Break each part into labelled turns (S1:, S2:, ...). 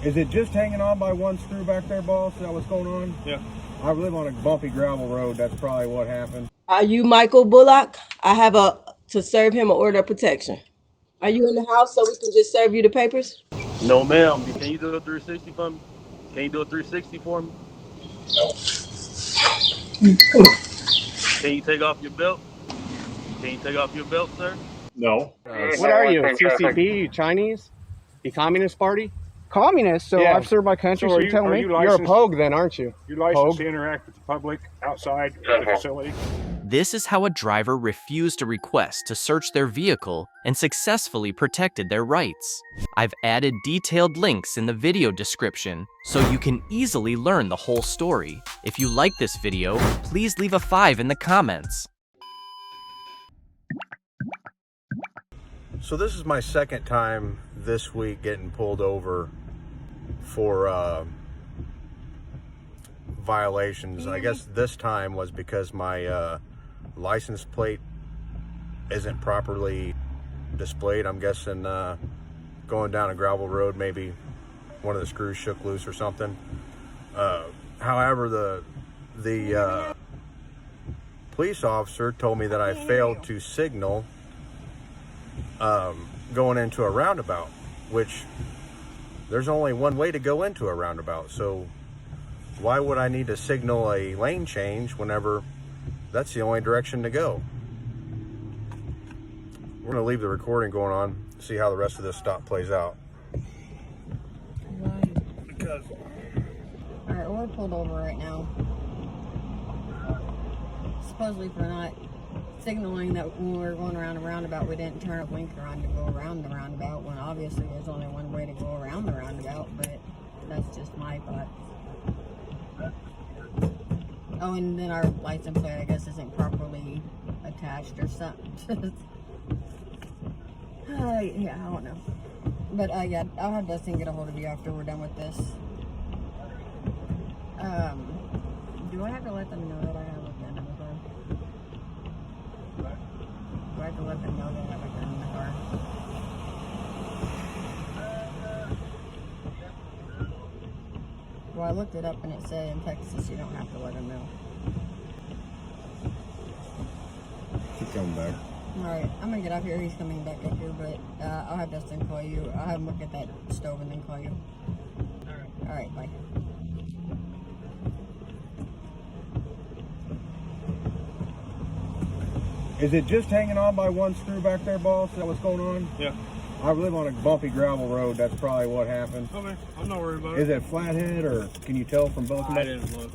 S1: Is it just hanging on by one screw back there, boss? Is that what's going on?
S2: Yeah.
S1: I live on a bumpy gravel road. That's probably what happened.
S3: Are you Michael Bullock? I have to serve him an order of protection. Are you in the house so we can just serve you the papers?
S2: No, ma'am. Can you do a 360 for me? Can you do a 360 for me? Can you take off your belt? Can you take off your belt, sir?
S4: No.
S5: What are you, CCP? You Chinese? You Communist Party?
S6: Communist, so
S5: Yeah.
S6: I've served my country,
S4: So
S6: so
S4: are
S6: you're
S4: you-
S6: telling
S4: are
S6: me?
S4: you
S6: You're a
S4: licensed?
S6: pogue then, aren't you?
S4: You licensed
S6: Pogue?
S4: to interact with the public outside the facility?
S7: This is how a driver refused a request to search their vehicle and successfully protected their rights. I've added detailed links in the video description so you can easily learn the whole story. If you like this video, please leave a 5 in the comments.
S1: So this is my second time this week getting pulled over for violations. I guess this time was because my license plate isn't properly displayed. I'm guessing going down a gravel road, maybe one of the screws shook loose or something. However, the police officer told me that I failed to signal going into a roundabout, which there's only one way to go into a roundabout. So why would I need to signal a lane change whenever that's the only direction to go? We're gonna leave the recording going on, see how the rest of this stop plays out. Because
S8: all right, we're pulled over right now, supposedly for not signaling that when we were going around a roundabout we didn't turn a blinker on to go around the roundabout, when obviously there's only one way to go around the roundabout, but that's just my thought. Oh, and then our license plate, I guess, isn't properly attached or something. Yeah, I don't know. But yeah, I'll have Dustin get a hold of you after we're done with this. Do I have to let them know that I have a gun in the car? Do I have to let them know that I have a gun in the car? Well, I looked it up and it said in Texas you don't have to let them know.
S1: keep coming back.
S8: Alright, I'm gonna get out here. He's coming back up here, but I'll have Dustin call you. I'll have him look at that stove and then call you. Alright, bye.
S1: Is it just hanging on by one screw back there, boss? Is that what's going on?
S2: Yeah.
S1: I live on a bumpy gravel road. That's probably what happened.
S2: Okay, I'm not worried about it.
S1: Is it flathead, or can you tell from both of them?
S2: I didn't look.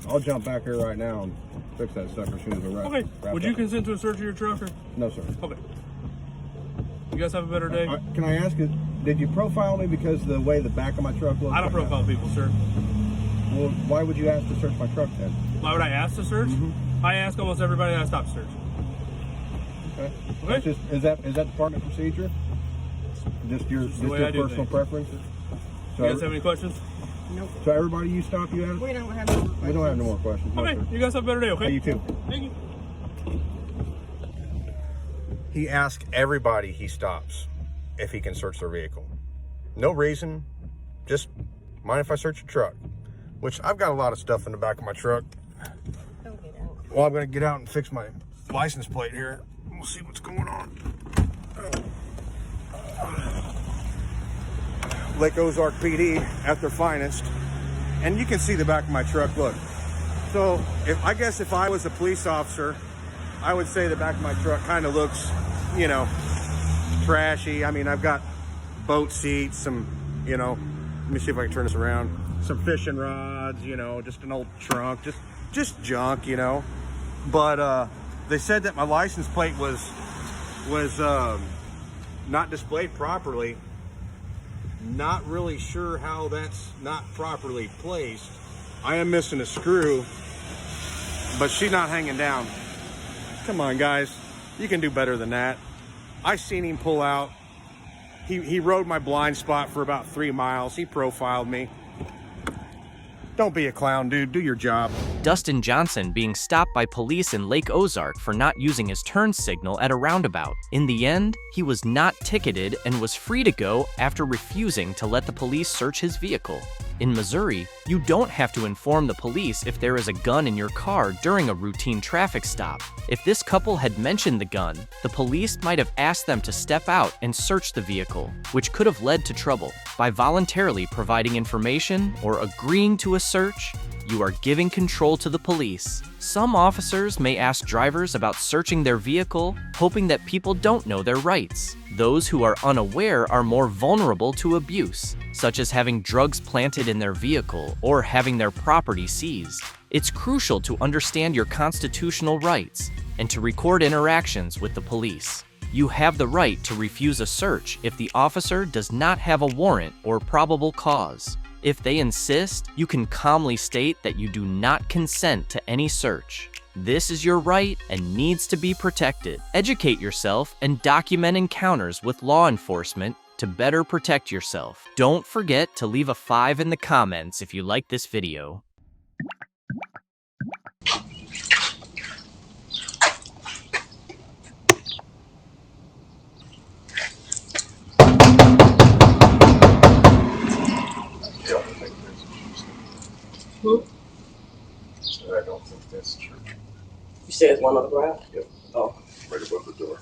S1: I'll jump back here right now and fix that sucker as soon as we're
S2: Okay, would you consent to a search of your truck? Or?
S1: No, sir.
S2: Okay. You guys have a better day?
S1: Can I ask you, did you profile me because of the way the back of my truck looks?
S2: I don't profile people, sir.
S1: Well, why would you ask to search my truck then?
S2: Why would I ask to search? I ask almost everybody that I stop to search.
S1: Okay.
S2: Okay.
S1: That's just, is that department procedure? Just your personal
S2: things.
S1: preference? So,
S2: You guys have any questions?
S8: Nope.
S1: so everybody you stop, you ask?
S8: We don't have any more questions.
S1: We don't have no more questions. No,
S2: Okay,
S1: sir.
S2: you guys have a better day, okay?
S1: Hey, you too.
S2: Thank you.
S1: He asks everybody he stops if he can search their vehicle. No reason, just mind if I search your truck? Which I've got a lot of stuff in the back of my truck.
S8: Don't get out.
S1: Well, I'm gonna get out and fix my license plate here. We'll see what's going on. Lake Ozark PD at their finest. And you can see the back of my truck, look. So I guess if I was a police officer, I would say the back of my truck kind of looks, you know, trashy. I mean, I've got boat seats, some, you know, let me see if I can turn this around. Some fishing rods, you know, just an old trunk, just junk, you know. But they said that my license plate was not displayed properly. Not really sure how that's not properly placed. I am missing a screw, but she's not hanging down. Come on, guys. You can do better than that. I seen him pull out. He rode my blind spot for about 3 miles. He profiled me. Don't be a clown, dude. Do your job.
S7: Dustin Johnson being stopped by police in Lake Ozark for not using his turn signal at a roundabout. In the end, he was not ticketed and was free to go after refusing to let the police search his vehicle. In Missouri, you don't have to inform the police if there is a gun in your car during a routine traffic stop. If this couple had mentioned the gun, the police might have asked them to step out and search the vehicle, which could have led to trouble. By voluntarily providing information or agreeing to a search, you are giving control to the police. Some officers may ask drivers about searching their vehicle, hoping that people don't know their rights. Those who are unaware are more vulnerable to abuse, such as having drugs planted in their vehicle or having their property seized. It's crucial to understand your constitutional rights and to record interactions with the police. You have the right to refuse a search if the officer does not have a warrant or probable cause. If they insist, you can calmly state that you do not consent to any search. This is your right and needs to be protected. Educate yourself and document encounters with law enforcement to better protect yourself. Don't forget to leave a 5 in the comments if you like this video.
S1: I don't think that's true.
S3: You said it's one on the ground?
S1: Yep.
S3: Oh.
S1: Right above the door.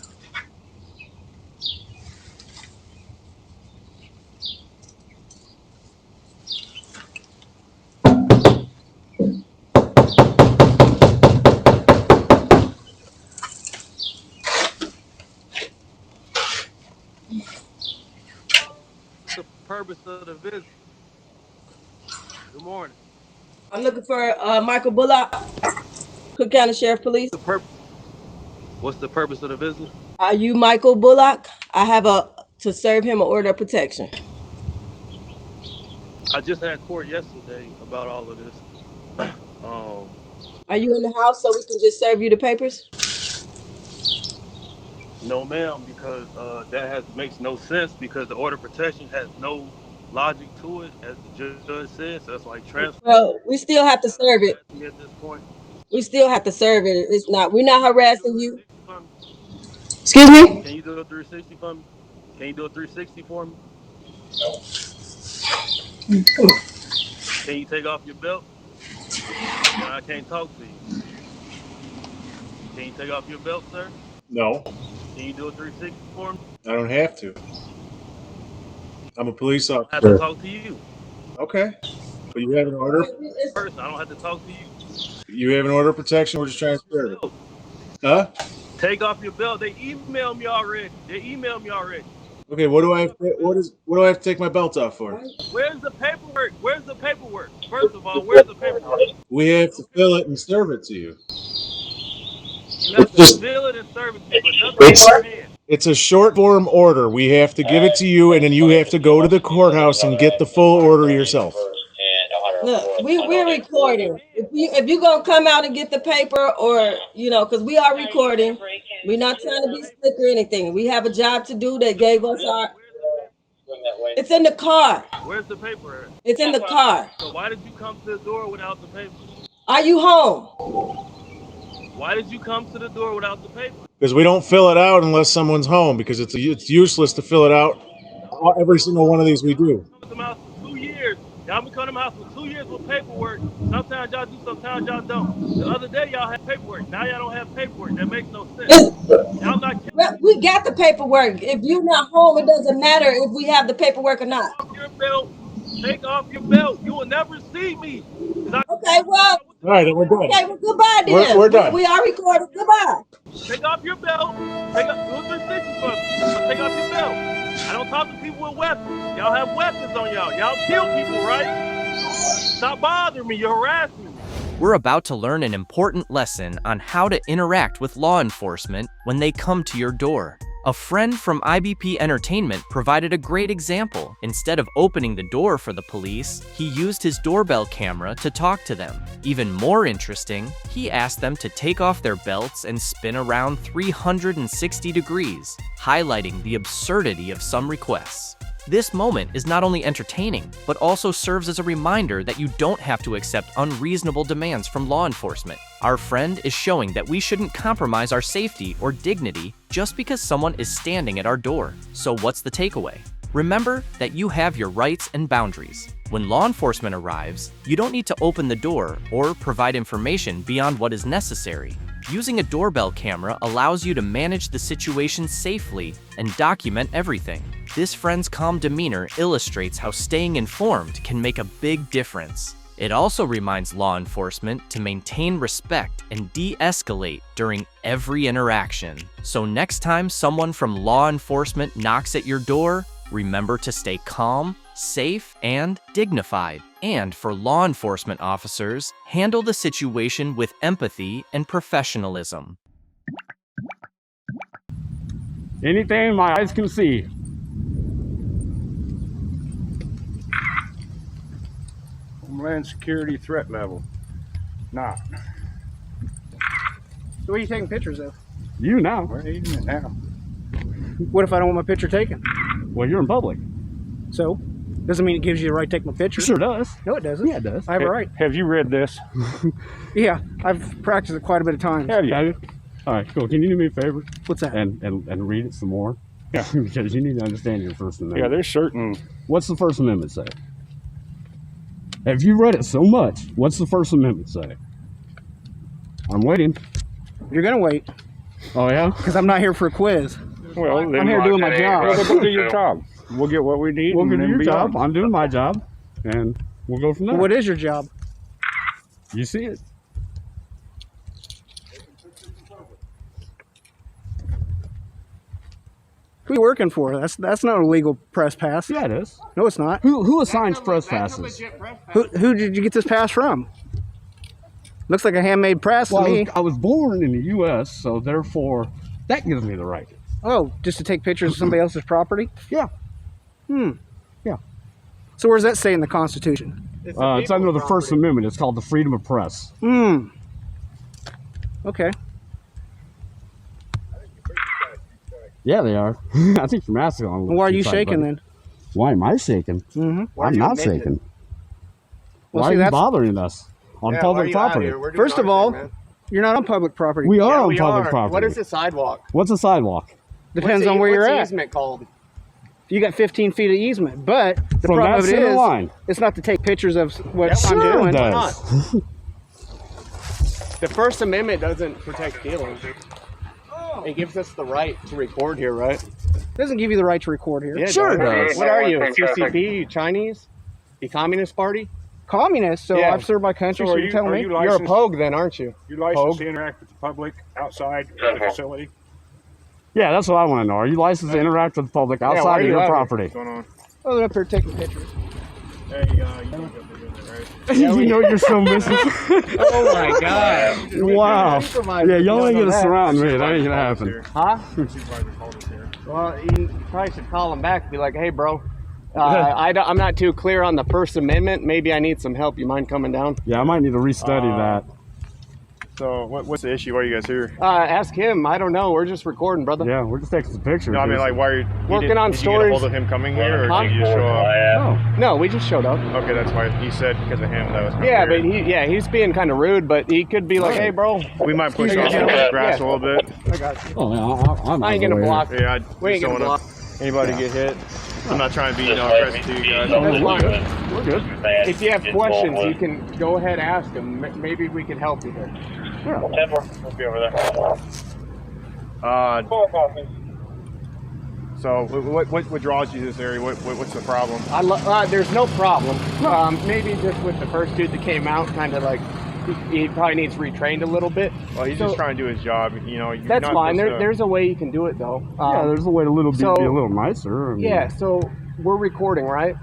S2: What's the purpose of the visit? Good morning.
S3: I'm looking for Michael Bullock, Cook County Sheriff Police.
S2: What's the purpose of the visit?
S3: Are you Michael Bullock? I have to serve him an order of protection.
S2: I just had court yesterday about all of this.
S3: Are you in the house so we can just serve you the papers?
S2: No, ma'am, because that makes no sense because the order of protection has no logic to it, as the judge says. So that's like transfer.
S3: Well, we still have to serve it.
S2: At this point,
S3: We still have to serve it. It's not. We're not harassing you.
S2: for me?
S3: Excuse me?
S2: Can you do a 360 for me? Can you do a 360 for me? Can you take off your belt? Then I can't talk to you. Can you take off your belt, sir?
S1: No,
S2: Can you do a 360 for me?
S1: I don't have to. I'm a police
S2: I don't have to
S1: officer.
S2: talk to you.
S1: Okay. But you have an order?
S2: Person, I don't have to talk to you.
S1: You have an order of protection? We're just trying to serve it. Huh?
S2: Take off your belt. They emailed me already.
S1: Okay, what do I have to take my belt off for?
S2: Where's the paperwork? First of all, where's the paperwork?
S1: We have to fill it and serve it to you.
S2: You have to fill it and serve it to you, but nothing in your hand.
S1: It's a short form order. We have to give it to you, and then you have to go to the courthouse and get the full order yourself.
S3: Look, we're recording. If you gonna come out and get the paper, or because we are recording, we're not trying to be slick or anything. We have a job to do. That gave us our. It's in the car.
S2: Where's the paper?
S3: It's in the car.
S2: So why did you come to the door without the paper?
S3: Are you home?
S2: Why did you come to the door without the paper?
S1: Because we don't fill it out unless someone's home, because it's useless to fill it out. Every single one of these we do.
S2: I've been to the house for 2 years. Y'all been coming to the house for 2 years with paperwork. Sometimes y'all do, sometimes y'all don't. The other day y'all had paperwork. Now y'all don't have paperwork. That makes no sense. Y'all not.
S3: Well, we got the paperwork. If you're not home, it doesn't matter if we have the paperwork or not.
S2: Take off your belt. Take off your belt. You will never see me.
S3: Okay, well.
S1: All right, then we're done.
S3: Okay, well, goodbye then.
S1: We're done.
S3: We are recording. Goodbye.
S2: Take off your belt. Take off, do a 360 for me. So take off your belt. I don't talk to people with weapons. Y'all have weapons on y'all. Y'all kill people, right? Stop bothering me. You're harassing me.
S7: We're about to learn an important lesson on how to interact with law enforcement when they come to your door. A friend from IBP Entertainment provided a great example. Instead of opening the door for the police, he used his doorbell camera to talk to them. Even more interesting, he asked them to take off their belts and spin around 360 degrees, highlighting the absurdity of some requests. This moment is not only entertaining, but also serves as a reminder that you don't have to accept unreasonable demands from law enforcement. Our friend is showing that we shouldn't compromise our safety or dignity just because someone is standing at our door. So what's the takeaway? Remember that you have your rights and boundaries. When law enforcement arrives, you don't need to open the door or provide information beyond what is necessary. Using a doorbell camera allows you to manage the situation safely and document everything. This friend's calm demeanor illustrates how staying informed can make a big difference. It also reminds law enforcement to maintain respect and de-escalate during every interaction. So next time someone from law enforcement knocks at your door, remember to stay calm, safe, and dignified. And for law enforcement officers, handle the situation with empathy and professionalism.
S5: Anything my eyes can see.
S4: Homeland Security threat level. Not.
S6: So what are you taking pictures of?
S5: You now.
S4: We're eating it now.
S6: What if I don't want my picture taken?
S5: Well, you're in public.
S6: So, doesn't mean it gives you the right to take my picture.
S5: Sure does.
S6: No, it doesn't.
S5: Yeah, it does.
S6: I have a right.
S4: Have you read this?
S6: Yeah, I've practiced it quite a bit of times.
S4: Have you?
S5: Have you? All right, cool. Can you do me a favor
S6: What's that?
S5: and read it some more?
S4: Yeah.
S5: Because you need to understand your First Amendment.
S4: Yeah, there's certain.
S5: What's the First Amendment say? Have you read it so much? What's the First Amendment say? I'm waiting.
S6: You're gonna wait
S5: Oh yeah?
S6: because I'm not here for a quiz.
S4: Well, then
S6: I'm here doing my job.
S4: Well, go do your job. We'll get what we need.
S5: We'll
S4: and
S5: do
S4: then
S5: your
S4: beyond.
S5: job. I'm doing my job, and we'll go from there.
S6: What is your job?
S5: You see it?
S6: Who are you working for? That's not a legal press pass.
S5: Yeah, it is.
S6: No, it's not.
S5: Who assigns press passes?
S6: Who did you get this pass from? Looks like a handmade press
S5: Well,
S6: to me.
S5: I was born in the U.S., so therefore that gives me the right.
S6: Oh, just to take pictures of somebody else's property?
S5: Yeah. Yeah.
S6: So where does that say in the Constitution?
S5: It's under the First Amendment. It's called the freedom of press.
S6: Okay.
S5: Yeah, they are. I think you're masking on.
S6: Well, why are you shaking then?
S5: Why am I shaking? I'm not shaking. Why are you bothering us on public property?
S6: First of all, you're not on public property.
S5: We are on public property.
S8: What is a sidewalk?
S5: What's a sidewalk?
S6: Depends on where you're at.
S8: What's easement called?
S6: You got 15 feet of easement, but the
S5: From
S6: problem
S5: that
S6: of it
S5: center
S6: is,
S5: line.
S6: it's not to take pictures of what I'm
S5: Sure
S6: doing.
S5: it does.
S8: The First Amendment doesn't protect feelings. It gives us the right to record here, right?
S6: It doesn't give you the right to record here.
S8: Yeah,
S5: Sure it does.
S8: What are you? CCP? You Chinese? You Communist Party?
S6: Communist, so
S8: Yeah.
S6: I've served my country,
S4: So
S6: so
S4: are
S6: you're
S4: you-
S6: telling
S4: are
S6: me?
S4: you
S8: You're a
S4: licensed?
S8: pogue then, aren't you?
S4: You licensed
S8: Pogue?
S4: to interact with the public outside the facility?
S5: Yeah, that's what I want to know. Are you licensed to interact with the public
S8: where
S5: outside
S8: are
S5: of
S8: you
S5: your
S8: at?
S5: property?
S4: What's going on?
S6: Oh, they're up here taking pictures.
S4: Hey, you know what they're doing there, right?
S5: You know you're so missing.
S8: Oh my God.
S5: Wow.
S8: Supervisor,
S5: Yeah, y'all ain't
S8: you know
S5: gonna
S8: that.
S5: surround me. That ain't gonna happen.
S8: Huh?
S4: Supervisor called us here.
S8: Well, you probably should call him back. Be like, hey, bro, I'm not too clear on the First Amendment. Maybe I need some help. You mind coming down?
S5: Yeah, I might need to restudy that.
S9: So what's the issue? Why are you guys here?
S8: Ask him. I don't know. We're just recording, brother.
S5: Yeah, we're just taking some pictures.
S9: No, I mean, like, why are you
S8: Working on
S9: did you get a
S8: stories.
S9: hold of him coming here, or
S8: Huh?
S9: did you just show up?
S8: No, we just showed up.
S9: Okay, that's why he said because of him that was.
S8: Yeah,
S9: weird.
S8: but he's being kind of rude, but he could be like, hey, bro.
S9: we might push
S8: Excuse
S9: off
S8: me.
S9: the grass
S8: Yeah.
S9: a little bit.
S8: I got you.
S5: Oh, yeah, I'm
S8: I ain't gonna block.
S9: Yeah,
S8: We ain't gonna block.
S9: Anybody get hit? I'm not trying to be aggressive to you guys.
S8: That's fine.
S5: We're good.
S8: If you have questions, you can go ahead and ask him. Maybe we can help you here.
S9: We'll be over there. So what draws you to this area? What's the problem?
S8: There's no problem. Maybe just with the first dude that came out, kind of like he probably needs retrained a little bit.
S9: Well, he's just trying to do his job. You know, you're
S8: That's
S9: not
S8: fine.
S9: supposed to-
S8: There's a way you can do it though.
S5: Yeah, there's a way to be a little nicer. I mean,
S8: Yeah, so we're recording, right?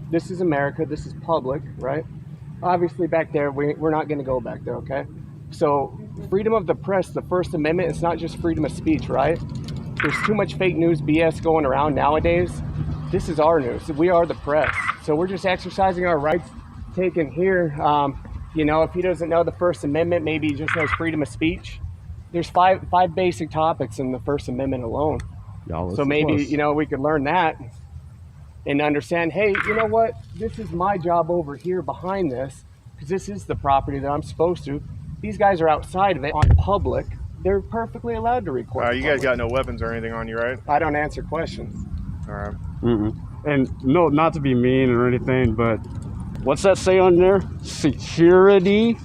S8: This is America. This is public, right? Obviously, back there, we're not going to go back there, okay? So, freedom of the press, the First Amendment, it's not just freedom of speech, right? There's too much fake news BS going around nowadays. This is our news. We are the press. So we're just exercising our rights taken here. You know, if he doesn't know the First Amendment, maybe he just knows freedom of speech. There's five basic topics in the First Amendment alone.
S5: y'all
S8: So
S5: listen
S8: maybe,
S5: close.
S8: you know, we could learn that.
S6: and understand, hey, you know what? This is my job over here behind this, because this is the property that I'm supposed to. These guys are outside of it on public. They're perfectly allowed to record.
S9: You guys got no weapons or anything on you, right?
S6: I don't answer questions.
S9: All right.
S5: And no, not to be mean or anything, but what's that say on there? Security?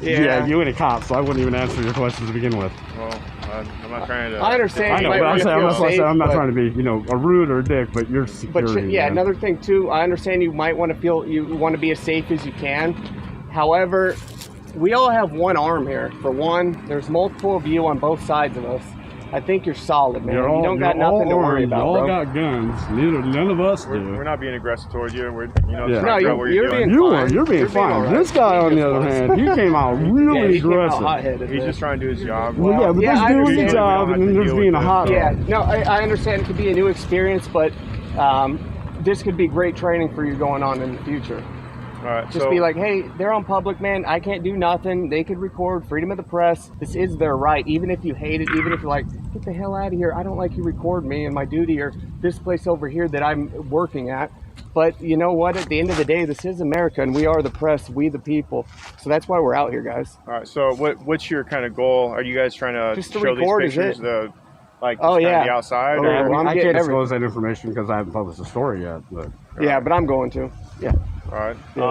S5: Yeah, you ain't a cop, so I wouldn't even answer your questions to begin with.
S9: Well, I'm not trying to.
S6: I understand.
S5: I know, but I'm not trying to be, a rude or a dick, but you're security.
S6: But yeah,
S5: man.
S6: another thing too, I understand you might want to feel you want to be as safe as you can. However, we all have one arm here. For one, there's multiple of you on both sides of us. I think you're solid, man. You don't got nothing to worry about,
S5: You all
S6: bro.
S5: got guns. None of us do.
S9: We're not being aggressive towards you. We're,
S6: No, you're being
S5: You're being fine.
S6: all right.
S5: This guy, on the other hand, he came out really
S6: he came out
S5: aggressive.
S6: hot-headed,
S9: He's
S6: man.
S9: just trying to do his job.
S5: Well, yeah, but
S6: Yeah,
S5: this
S6: I
S5: doing the
S6: understand.
S5: job and then there's being a hot
S6: Yeah,
S5: rod.
S6: no, I understand it could be a new experience, but this could be great training for you going on in the future.
S9: All right,
S6: Just be like, hey, they're on public, man. I can't do nothing. They could record, freedom of the press. This is their right. Even if you hate it, even if you're like, get the hell out of here. I don't like you record me and my duty or this place over here that I'm working at. But you know what? At the end of the day, this is America and we are the press, we the people. So that's why we're out here, guys.
S9: All right, so what's your kind of goal? Are you guys trying to
S6: Just to
S9: show
S6: record,
S9: these
S6: is
S9: pictures,
S6: it?
S9: the outside?
S6: Oh,
S9: or?
S6: yeah, well, I'm
S5: I
S6: getting
S5: can't disclose that information because I haven't published the story yet. But
S6: Yeah, but I'm going to. Yeah.
S9: All right.
S6: Yeah.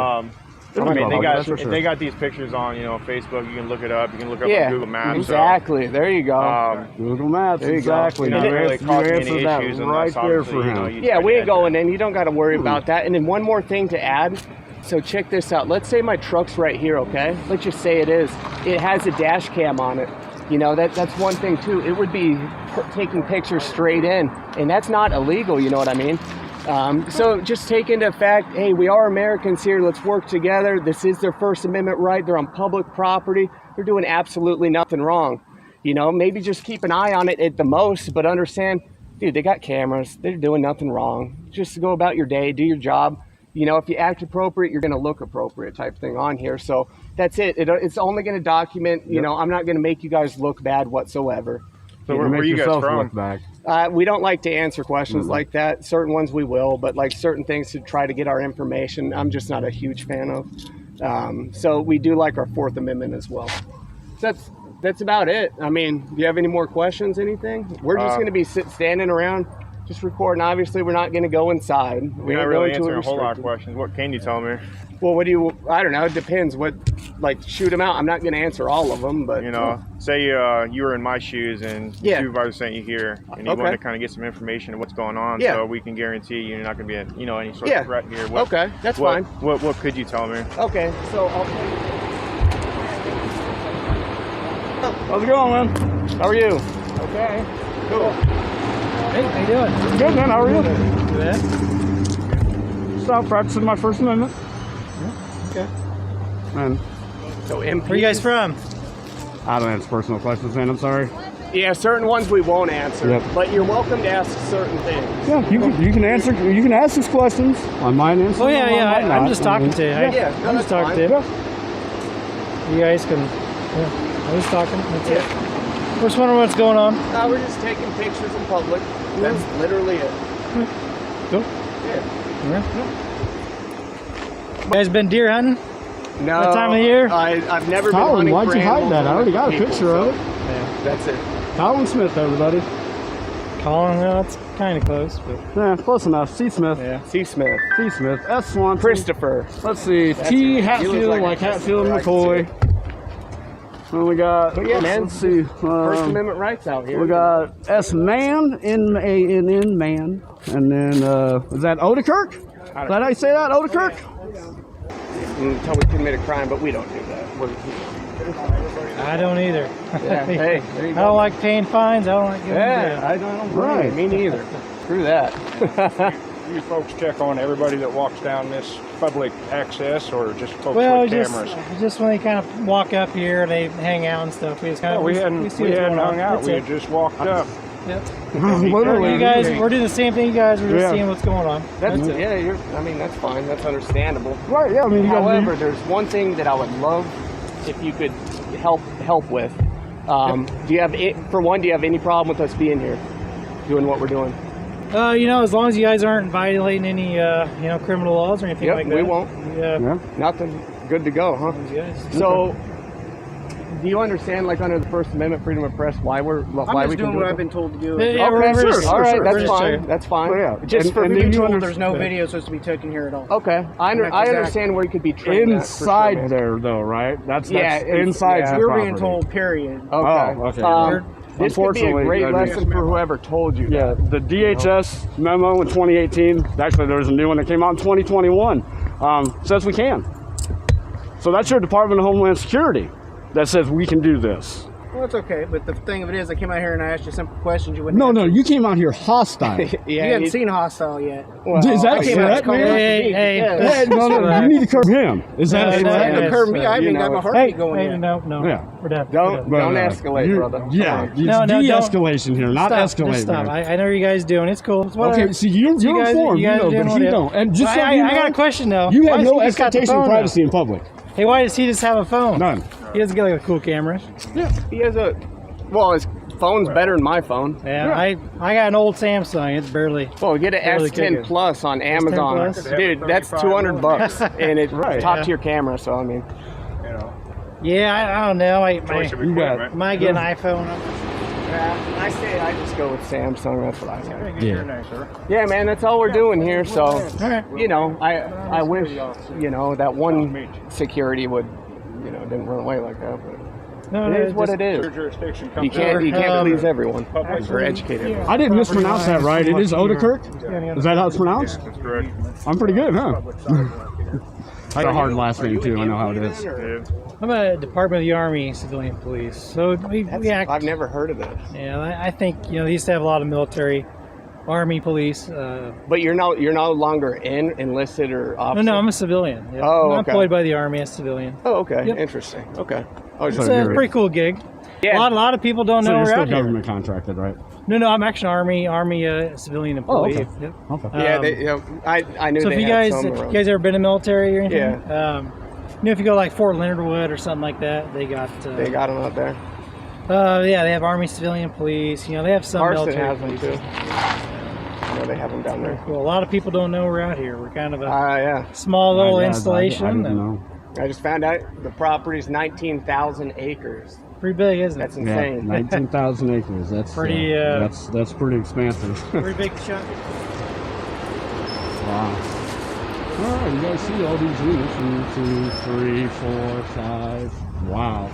S9: I mean,
S5: That's for sure.
S9: they got these pictures on, Facebook. You can look it up. You can look up
S6: Yeah,
S9: on Google Maps.
S6: exactly. There you go.
S5: Google Maps,
S6: There you go.
S5: exactly.
S9: You're not really
S5: You
S9: causing any
S5: answered that
S9: issues
S5: right
S9: unless
S5: there for
S9: obviously,
S5: him.
S6: Yeah, we ain't going in. You don't got to worry about that. And then one more thing to add. So check this out. Let's say my truck's right here, okay? Let's just say it is. It has a dash cam on it. That's one thing too. It would be taking pictures straight in, and that's not illegal, you know what I mean? So just take into fact, hey, we are Americans here. Let's work together. This is their First Amendment right. They're on public property. They're doing absolutely nothing wrong. Maybe just keep an eye on it at the most, but understand, dude, they got cameras. They're doing nothing wrong. Just go about your day, do your job. If you act appropriate, you're going to look appropriate type thing on here. So that's it. It's only going to document, I'm not going to make you guys look bad whatsoever.
S9: So where are you guys from?
S5: Look back.
S6: We don't like to answer questions like that. Certain ones we will, but like certain things to try to get our information, I'm just not a huge fan of. So we do like our Fourth Amendment as well. So that's about it. I mean, do you have any more questions, anything? We're just going to be standing around, just recording. Obviously, we're not going to go inside.
S9: We're not really answering a whole lot of questions. What can you tell me?
S6: Well, I don't know. It depends. Shoot them out. I'm not going to answer all of them, but
S9: say you were in my shoes and the supervisor sent you here and you wanted to kind of get some information of what's going on, so we can guarantee you're not going to be any sort of threat here.
S6: Okay, that's fine.
S9: What could you tell me?
S6: Okay, so
S5: How's it going, man?
S6: how are you?
S5: Okay.
S6: Cool.
S10: Hey, how you doing?
S5: Good, man. How are you?
S10: Good.
S5: Just out practicing my First Amendment.
S10: Okay.
S5: Man,
S6: So
S10: Where are you guys from?
S5: I don't answer personal questions, man. I'm sorry.
S6: Yeah, certain ones we won't answer,
S5: Yep.
S6: but you're welcome to ask certain things.
S5: Yeah, you can answer. You can ask us questions. I might answer.
S10: Oh yeah,
S5: them, I
S10: yeah.
S5: might
S10: I'm
S5: not.
S10: just talking to you.
S6: Yeah, no,
S10: I'm
S6: that's
S10: just talking
S6: fine.
S10: to you. You guys can. Yeah, I was talking. That's it. We're just wondering what's going on.
S6: We're just taking pictures in public. That's literally it.
S10: Cool.
S6: Yeah.
S10: You guys been deer hunting?
S6: No.
S10: That time of the year?
S6: I've never been
S5: Colin,
S6: hunting
S5: why'd
S6: for
S5: you hide
S6: animals
S5: that? I
S6: or
S5: already got a
S6: people,
S5: picture
S6: so
S5: of it.
S10: Yeah.
S6: That's it.
S5: Colin Smith, everybody.
S10: Colin, no, that's kind of close, but
S5: Yeah, close enough. C. Smith.
S10: yeah.
S6: C. Smith.
S5: C. Smith. S. Swanson.
S6: Christopher.
S5: Let's see.
S6: That's
S5: T.
S6: it. He
S5: Hatfield,
S6: looks
S5: like
S6: like a
S5: Hatfield and
S6: Christopher. I can
S5: McCoy. Then we got.
S6: But yeah, man.
S5: Let's see.
S6: First Amendment rights out here.
S5: We got S. Man, N-A-N-N, man. And then, is that Odekirk? Is that how you say that? Odekirk?
S6: Until we commit a crime, but we don't do that.
S10: I don't either.
S6: Yeah. Hey, there you
S10: I
S6: go.
S10: don't like paying fines. I don't like getting
S6: Yeah, I don't blame you. Me neither. Screw that.
S4: You folks check on everybody that walks down this public access, or just folks
S10: Well,
S4: with
S10: just
S4: cameras?
S10: when they kind of walk up here, they hang out and stuff. We just kind
S4: No,
S10: of
S4: we hadn't hung out.
S10: That's
S4: We
S10: it.
S4: had just walked up.
S10: Yep.
S5: Literally.
S10: You guys, we're doing the same thing. You guys were just
S5: Yeah.
S10: seeing what's going on.
S6: That's
S10: it.
S6: yeah. That's fine. That's understandable.
S5: Right, yeah, I mean, you gotta
S6: However, there's one thing that I would love if you could help with. Do you have any problem with us being here, doing what we're doing?
S10: You know, as long as you guys aren't violating any, you know, criminal laws or anything like that.
S6: We won't.
S10: Yeah.
S6: Nothing. Good to go, huh? So, do you understand, like under the First Amendment, freedom of press, why we're
S11: I'm just doing what I've been told to do?
S10: Yeah,
S6: okay,
S10: sure.
S6: All right,
S10: Sure.
S6: that's fine. That's fine.
S5: Well, yeah.
S11: Just for
S5: and
S11: being
S5: then
S11: told
S5: you
S11: there's no video supposed to be taken here at all.
S6: Okay, I understand where you could be trained
S5: inside
S6: at, for sure,
S5: there, though, right? That's
S6: Yeah,
S5: inside your
S11: We're
S5: property.
S11: being told, period.
S6: Okay.
S5: Oh, okay.
S6: This could be a
S5: Unfortunately,
S6: great
S5: I mean-
S6: lesson for whoever told you.
S5: Yeah, the DHS memo in 2018, actually there was a new one that came out in 2021, says we can. So that's your Department of Homeland Security that says we can do this.
S11: Well, it's okay, but the thing of it is, I came out here and I asked you simple questions. You wouldn't
S5: No,
S11: answer.
S5: you came out here hostile.
S11: You hadn't seen Hostile yet.
S5: Is that
S11: I came out
S5: correct,
S11: to call
S5: man?
S11: you.
S10: Hey,
S11: Yes.
S5: No, you need to curb him. Is that
S11: You
S5: correct?
S11: haven't curved me. I haven't even got my heartbeat going
S10: Hey,
S11: yet.
S10: no.
S5: Yeah.
S10: We're done.
S6: Don't escalate, brother.
S5: Yeah, it's
S10: No, don't.
S5: de-escalation here, not
S10: Stop,
S5: escalate.
S10: just stop.
S5: man.
S10: I know what you guys doing. It's cool. It's whatever.
S5: Okay, so you're
S10: You guys-
S5: informed,
S10: you guys
S5: know,
S10: doing
S5: but he
S10: whatever.
S5: don't. And just so
S10: I
S5: you know,
S10: got a question though.
S5: you
S10: Why
S5: have
S10: does
S5: no
S10: he just got the
S5: expectation of
S10: phone, though?
S5: privacy in public.
S10: Hey, why does he just have a phone?
S5: None.
S10: He doesn't get like a cool camera.
S6: He has his phone's better than my phone.
S10: Yeah, I got an old Samsung. It's barely.
S6: Well, get an
S10: Barely
S6: S10
S10: kicking.
S6: Plus on Amazon.
S10: Plus?
S6: Dude, that's $200 and it's
S5: Right.
S6: top tier camera, so I mean.
S10: Yeah, I don't know. I
S5: You got
S10: might get an iPhone.
S6: I say I just go with Samsung, that's what I say.
S5: Yeah.
S6: Yeah, man, that's all we're doing here, so,
S10: Alright.
S6: you know, I wish, you know, that one security would, you know, didn't run away like that, but
S10: No,
S6: it is what
S10: just-
S6: it is.
S4: Jurisdiction
S6: You can't please everyone. We're educated.
S5: I didn't mispronounce that right. It is Odekirk? Is that how it's pronounced?
S9: That's correct.
S5: I'm pretty good, huh? I got a hard last name too. I know how it is.
S10: I'm a Department of the Army civilian police, so we act.
S6: I've never heard of this.
S10: Yeah, I think they used to have a lot of military, Army, police.
S6: But you're no longer enlisted or officer?
S10: No, I'm a civilian. Yeah.
S6: Oh,
S10: I'm
S6: okay.
S10: employed by the Army as a civilian.
S6: Oh, okay.
S10: Yep.
S6: Interesting. Okay.
S10: It's a pretty cool gig.
S6: Yeah.
S10: A lot of people don't
S5: So
S10: know
S5: you're
S10: we're
S5: still
S10: out here.
S5: government contracted, right?
S10: No, I'm actually Army civilian employee.
S5: okay.
S10: Yep.
S5: Okay.
S6: Yeah, I knew
S10: So
S6: they
S10: if you
S6: had
S10: guys,
S6: some
S10: if you
S6: around.
S10: guys ever been in the military or anything,
S6: Yeah.
S10: if you go like Fort Leonard Wood or something like that, they got.
S6: They got them out there.
S10: Yeah, they have Army civilian police. They have some
S6: Carson
S10: military
S6: has them
S10: police.
S6: too. I know they have them down there.
S10: Well, a lot of people don't know we're out here. We're kind of a
S6: Yeah.
S10: small little
S5: I
S10: installation.
S5: didn't
S10: and
S5: know.
S6: I just found out the property's 19,000 acres.
S10: Pretty big, isn't it?
S6: That's
S5: Yeah,
S6: insane.
S5: 19,000 acres. That's
S10: Pretty,
S5: that's pretty expansive.
S10: Pretty big chunk.
S5: Wow. All right, you guys see all these units. 1, 2, 3, 4, 5. Wow.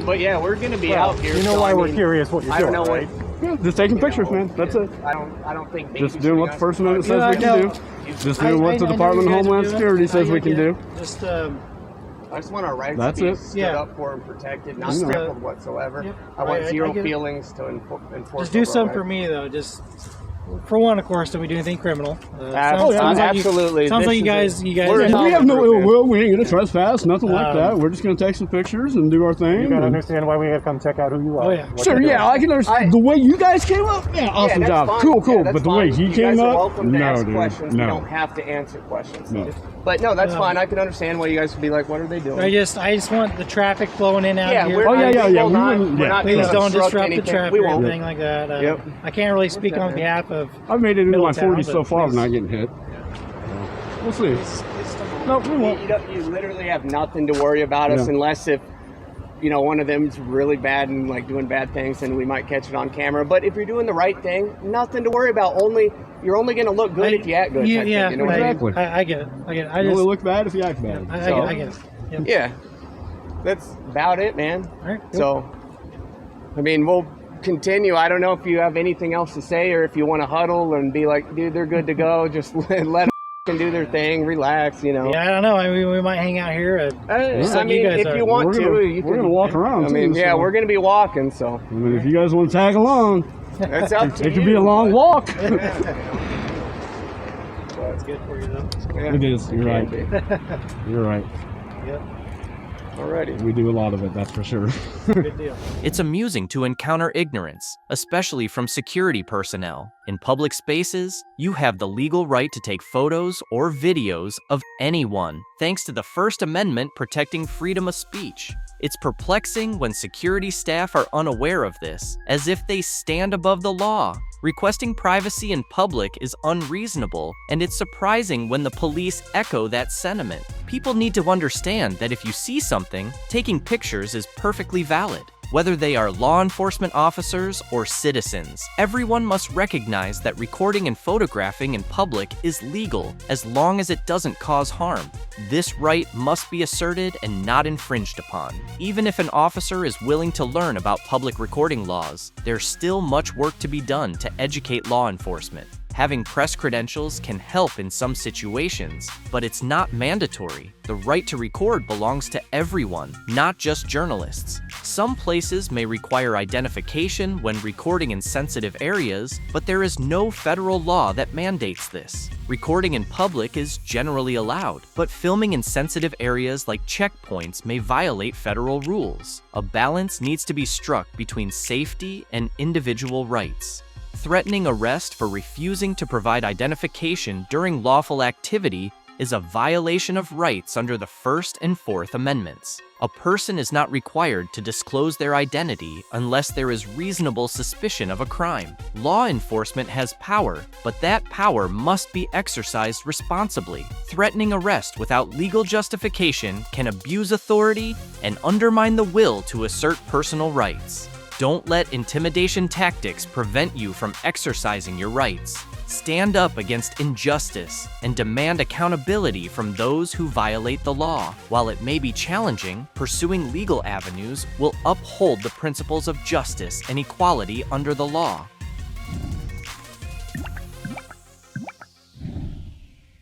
S6: But yeah, we're gonna be out here.
S4: You know
S6: so,
S4: why
S6: I
S4: we're
S6: mean,
S4: curious what you're
S6: I don't
S4: doing,
S6: know
S4: right?
S5: Yeah, just taking pictures, man. That's it.
S6: I don't think.
S5: Just doing what the First Amendment says
S10: Yeah,
S5: we
S10: I
S5: can
S10: know.
S5: do. Just doing what the
S10: I know
S5: Department
S10: you
S5: of
S10: guys are
S5: Homeland
S10: doing.
S5: Security says
S10: I
S5: we can
S10: get
S5: do.
S10: it. Just
S6: I just want our rights
S5: That's
S6: to be
S5: it.
S6: stood
S10: Yeah.
S6: up for and protected, not
S10: Just,
S6: trampled whatsoever.
S10: yep,
S6: I want
S10: right, I
S6: zero
S10: get it.
S6: feelings to enforce.
S10: just do
S6: over our
S10: something for
S6: rights.
S10: me though. Just for one, of course, don't we do anything criminal?
S6: Absolutely.
S10: Sounds like you guys.
S5: And we have no ill will. We ain't gonna trespass. Nothing like that. We're just gonna take some pictures and do our thing.
S4: You gotta
S5: and-
S4: understand why we gotta come check out who you are.
S10: Oh, yeah.
S4: what
S5: Sure,
S4: you're
S5: yeah,
S4: doing.
S5: I can understand. The way you guys came up, yeah, awesome
S6: that's
S5: job.
S6: fine.
S5: Cool.
S6: Yeah, that's
S5: But the way
S6: fine.
S5: he
S6: You
S5: came
S6: guys are
S5: up,
S6: welcome to
S5: no,
S6: ask
S5: dude.
S6: questions. You
S5: No.
S6: don't have to answer questions.
S5: No.
S6: But no, that's fine. I can understand why you guys would be like, what are they doing?
S10: I just want the traffic flowing in out
S6: Yeah,
S10: here.
S6: we're
S5: Oh, yeah,
S6: not-
S5: yeah,
S6: we
S5: yeah,
S6: will
S5: we
S6: not-
S5: wouldn't-
S6: we're
S5: yeah.
S6: not
S10: Please
S6: gonna
S10: don't
S6: obstruct
S10: disrupt the
S6: anything.
S10: traffic
S6: We
S10: or
S6: won't.
S10: anything like that.
S6: Yep.
S10: I can't really speak on behalf of.
S5: I've made it into my
S10: Middletown,
S5: 40s so
S10: but
S5: far,
S10: please.
S5: not getting hit. We'll see. No, we won't.
S6: You literally have nothing to worry about us
S5: Yeah.
S6: unless if one of them's really bad and like doing bad things, and we might catch it on camera. But if you're doing the right thing, nothing to worry about. You're only going to look good if you act good. type
S10: Yeah,
S6: thing, you know what I mean?
S5: Exactly.
S10: I get it. I get it. I
S5: You
S10: just.
S5: only look bad if you act bad.
S10: I get it. Yep.
S6: Yeah, that's about it, man.
S10: All right, cool.
S6: So, I mean, we'll continue. I don't know if you have anything else to say, or if you want to huddle and be like, dude, they're good to go. Just let them do their thing, relax.
S10: Yeah, I don't know. I mean, we might hang out here. Just
S6: I
S10: like
S6: mean,
S10: you guys
S6: if
S10: are.
S6: you want
S5: We're
S6: to,
S5: gonna-
S6: you
S5: we're
S6: can.
S5: gonna walk around,
S6: I mean,
S5: too,
S6: yeah,
S5: so-
S6: we're gonna be walking, so
S5: I mean, if you guys want to tag along,
S6: that's up to
S5: it
S6: you.
S5: could be a long walk.
S10: Well, it's good for you though.
S6: Yeah.
S5: It is. You're right. You're right.
S10: Yep.
S6: Alrighty.
S5: We do a lot of it, that's for sure.
S10: Good deal.
S7: It's amusing to encounter ignorance, especially from security personnel. In public spaces, you have the legal right to take photos or videos of anyone, thanks to the First Amendment protecting freedom of speech. It's perplexing when security staff are unaware of this, as if they stand above the law. Requesting privacy in public is unreasonable, and it's surprising when the police echo that sentiment. People need to understand that if you see something, taking pictures is perfectly valid. Whether they are law enforcement officers or citizens, everyone must recognize that recording and photographing in public is legal as long as it doesn't cause harm. This right must be asserted and not infringed upon. Even if an officer is willing to learn about public recording laws, there's still much work to be done to educate law enforcement. Having press credentials can help in some situations, but it's not mandatory. The right to record belongs to everyone, not just journalists. Some places may require identification when recording in sensitive areas, but there is no federal law that mandates this. Recording in public is generally allowed, but filming in sensitive areas like checkpoints may violate federal rules. A balance needs to be struck between safety and individual rights. Threatening arrest for refusing to provide identification during lawful activity is a violation of rights under the First and Fourth Amendments. A person is not required to disclose their identity unless there is reasonable suspicion of a crime. Law enforcement has power, but that power must be exercised responsibly. Threatening arrest without legal justification can abuse authority and undermine the will to assert personal rights. Don't let intimidation tactics prevent you from exercising your rights. Stand up against injustice and demand accountability from those who violate the law. While it may be challenging, pursuing legal avenues will uphold the principles of justice and equality under the law.